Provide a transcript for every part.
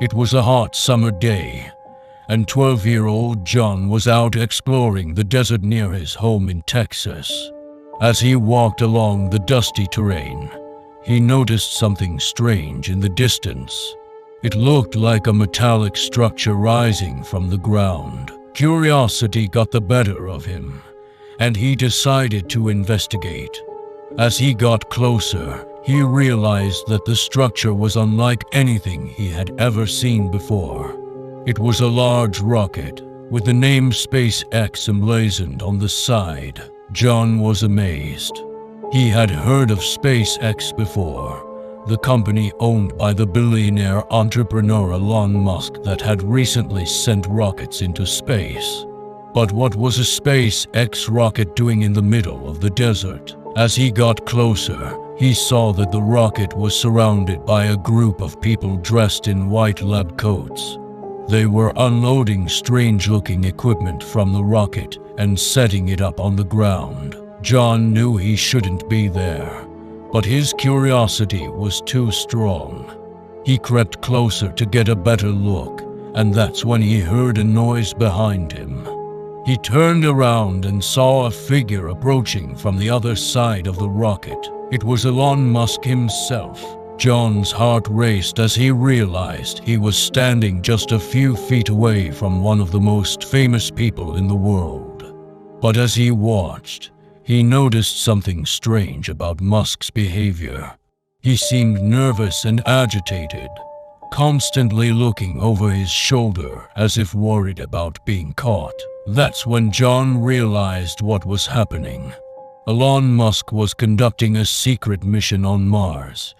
It was a hot summer day, and 12-year-old John was out exploring the desert near his home in Texas. As he walked along the dusty terrain, he noticed something strange in the distance. It looked like a metallic structure rising from the ground. Curiosity got the better of him, and he decided to investigate. As he got closer, he realized that the structure was unlike anything he had ever seen before. It was a large rocket, with the name SpaceX emblazoned on the side. John was amazed. He had heard of SpaceX before, the company owned by the billionaire entrepreneur Elon Musk that had recently sent rockets into space. But what was a SpaceX rocket doing in the middle of the desert? As he got closer, he saw that the rocket was surrounded by a group of people dressed in white lab coats. They were unloading strange-looking equipment from the rocket and setting it up on the ground. John knew he shouldn't be there, but his curiosity was too strong. He crept closer to get a better look, and that's when he heard a noise behind him. He turned around and saw a figure approaching from the other side of the rocket. It was Elon Musk himself. John's heart raced as he realized he was standing just a few feet away from one of the most famous people in the world. But as he watched, he noticed something strange about Musk's behavior. He seemed nervous and agitated, constantly looking over his shoulder as if worried about being caught. That's when John realized what was happening. Elon Musk was conducting a secret mission on Mars,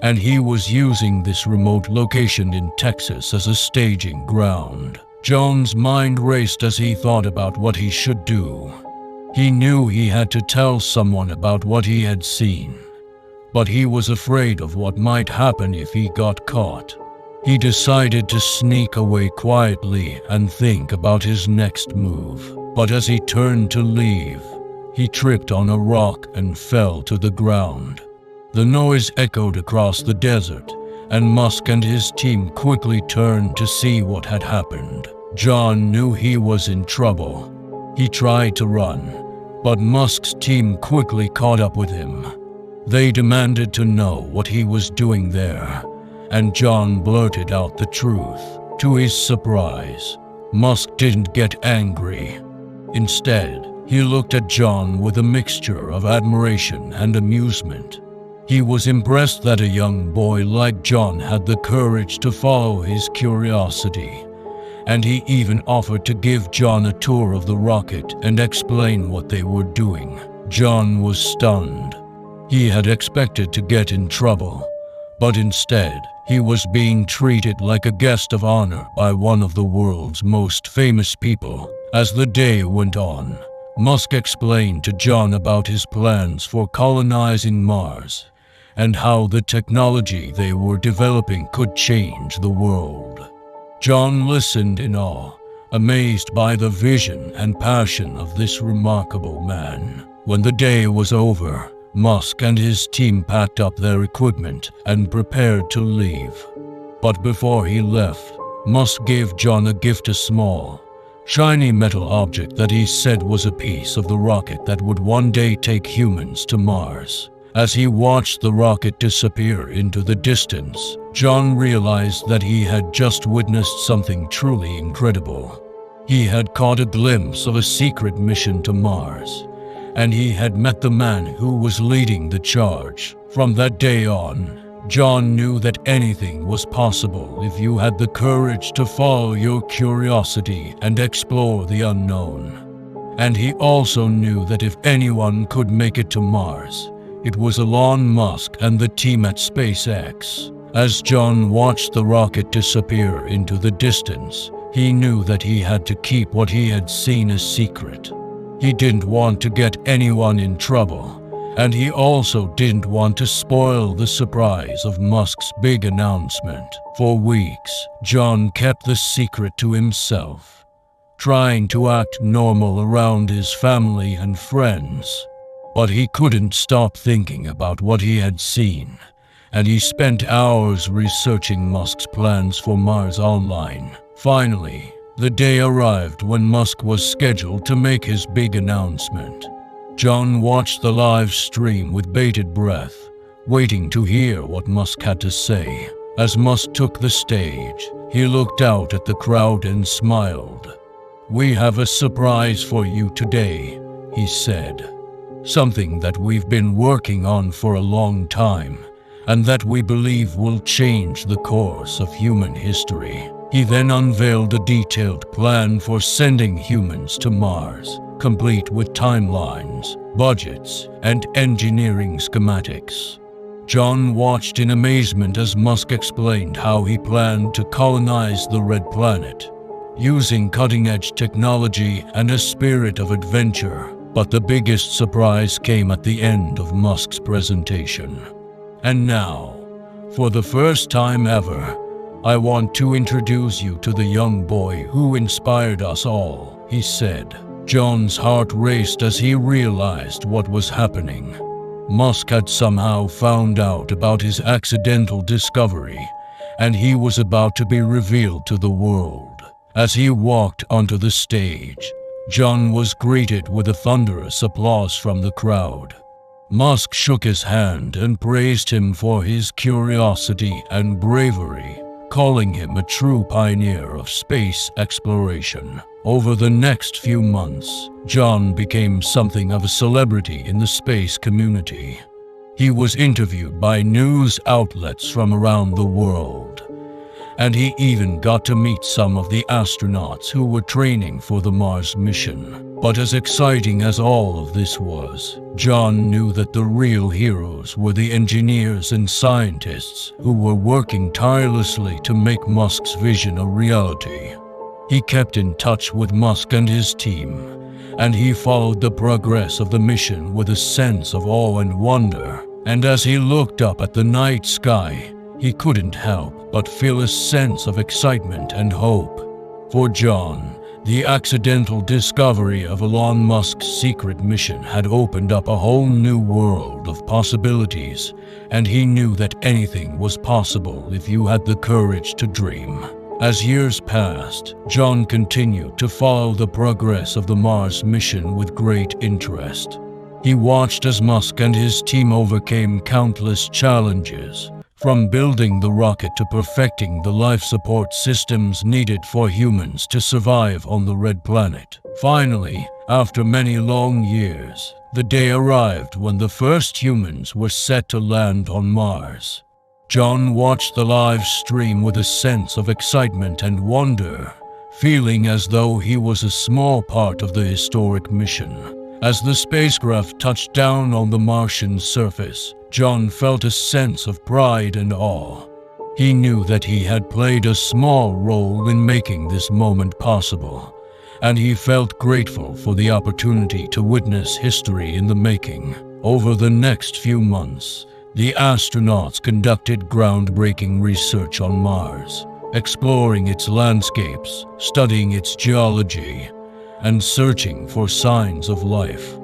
and he was using this remote location in Texas as a staging ground. John's mind raced as he thought about what he should do. He knew he had to tell someone about what he had seen, but he was afraid of what might happen if he got caught. He decided to sneak away quietly and think about his next move. But as he turned to leave, he tripped on a rock and fell to the ground. The noise echoed across the desert, and Musk and his team quickly turned to see what had happened. John knew he was in trouble. He tried to run, but Musk's team quickly caught up with him. They demanded to know what he was doing there, and John blurted out the truth. To his surprise, Musk didn't get angry. Instead, he looked at John with a mixture of admiration and amusement. He was impressed that a young boy like John had the courage to follow his curiosity, and he even offered to give John a tour of the rocket and explain what they were doing. John was stunned. He had expected to get in trouble, but instead, he was being treated like a guest of honor by one of the world's most famous people. As the day went on, Musk explained to John about his plans for colonizing Mars and how the technology they were developing could change the world. John listened in awe, amazed by the vision and passion of this remarkable man. When the day was over, Musk and his team packed up their equipment and prepared to leave. But before he left, Musk gave John a gift, a small, shiny metal object that he said was a piece of the rocket that would one day take humans to Mars. As he watched the rocket disappear into the distance, John realized that he had just witnessed something truly incredible. He had caught a glimpse of a secret mission to Mars, and he had met the man who was leading the charge. From that day on, John knew that anything was possible if you had the courage to follow your curiosity and explore the unknown. And he also knew that if anyone could make it to Mars, it was Elon Musk and the team at SpaceX. As John watched the rocket disappear into the distance, he knew that he had to keep what he had seen a secret. He didn't want to get anyone in trouble, and he also didn't want to spoil the surprise of Musk's big announcement. For weeks, John kept the secret to himself, trying to act normal around his family and friends. But he couldn't stop thinking about what he had seen, and he spent hours researching Musk's plans for Mars online. Finally, the day arrived when Musk was scheduled to make his big announcement. John watched the live stream with bated breath, waiting to hear what Musk had to say. As Musk took the stage, he looked out at the crowd and smiled. "We have a surprise for you today," he said. "Something that we've been working on for a long time, and that we believe will change the course of human history." He then unveiled a detailed plan for sending humans to Mars, complete with timelines, budgets, and engineering schematics. John watched in amazement as Musk explained how he planned to colonize the Red Planet, using cutting-edge technology and a spirit of adventure. But the biggest surprise came at the end of Musk's presentation. "And now, for the first time ever, I want to introduce you to the young boy who inspired us all," he said. John's heart raced as he realized what was happening. Musk had somehow found out about his accidental discovery, and he was about to be revealed to the world. As he walked onto the stage, John was greeted with a thunderous applause from the crowd. Musk shook his hand and praised him for his curiosity and bravery, calling him a true pioneer of space exploration. Over the next few months, John became something of a celebrity in the space community. He was interviewed by news outlets from around the world, and he even got to meet some of the astronauts who were training for the Mars mission. But as exciting as all of this was, John knew that the real heroes were the engineers and scientists who were working tirelessly to make Musk's vision a reality. He kept in touch with Musk and his team, and he followed the progress of the mission with a sense of awe and wonder. And as he looked up at the night sky, he couldn't help but feel a sense of excitement and hope. For John, the accidental discovery of Elon Musk's secret mission had opened up a whole new world of possibilities, and he knew that anything was possible if you had the courage to dream. As years passed, John continued to follow the progress of the Mars mission with great interest. He watched as Musk and his team overcame countless challenges, from building the rocket to perfecting the life support systems needed for humans to survive on the Red Planet. Finally, after many long years, the day arrived when the first humans were set to land on Mars. John watched the live stream with a sense of excitement and wonder, feeling as though he was a small part of the historic mission. As the spacecraft touched down on the Martian surface, John felt a sense of pride and awe. He knew that he had played a small role in making this moment possible, and he felt grateful for the opportunity to witness history in the making. Over the next few months, the astronauts conducted groundbreaking research on Mars, exploring its landscapes, studying its geology, and searching for signs of life.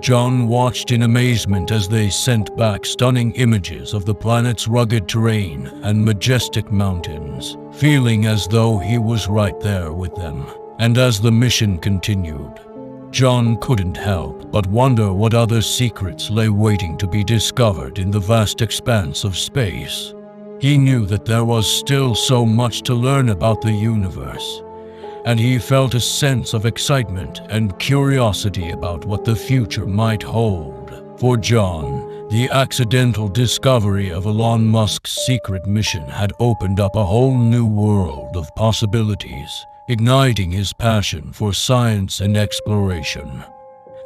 John watched in amazement as they sent back stunning images of the planet's rugged terrain and majestic mountains, feeling as though he was right there with them. And as the mission continued, John couldn't help but wonder what other secrets lay waiting to be discovered in the vast expanse of space. He knew that there was still so much to learn about the universe, and he felt a sense of excitement and curiosity about what the future might hold. For John, the accidental discovery of Elon Musk's secret mission had opened up a whole new world of possibilities, igniting his passion for science and exploration.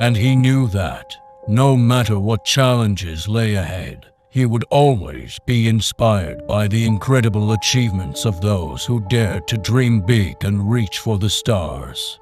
And he knew that, no matter what challenges lay ahead, he would always be inspired by the incredible achievements of those who dared to dream big and reach for the stars.